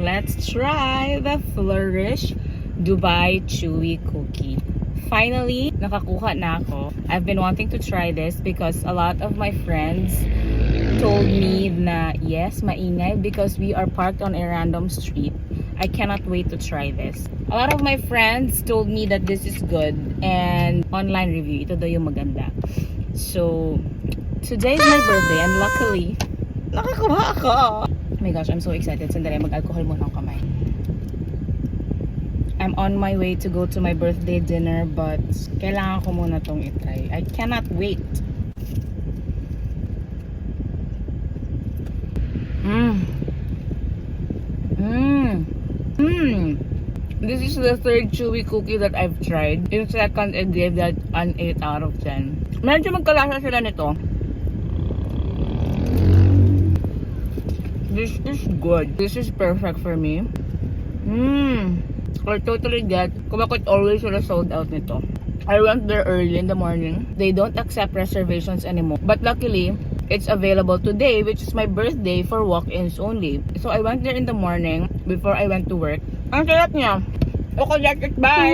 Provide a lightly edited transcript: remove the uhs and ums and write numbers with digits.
let's try the Flourish Dubai Chewy Cookie. Finally, nakakuha na ako. I've been wanting to try this because a lot of my friends told me na yes, maingay because we are parked on a random street. I cannot wait to try this. A lot of my friends told me that this is good and online review, ito daw yung maganda. So, today is my birthday and luckily, nakakuha ako. Oh my gosh, I'm so excited. Sandali, mag-alcohol muna ang kamay. I'm on my way to go to my birthday dinner but kailangan ko muna tong itry. I cannot wait. This is the third chewy cookie that I've tried. Yung second, I gave that an 8 out of 10. Medyo magkalasa sila nito. This is good. This is perfect for me. I totally get kung bakit always sila sold out nito. I went there early in the morning. They don't accept reservations anymore. But luckily, it's available today, which is my birthday, for walk-ins only. So I went there in the morning before I went to work. Ang sarap niya. Okay, that's it. Bye!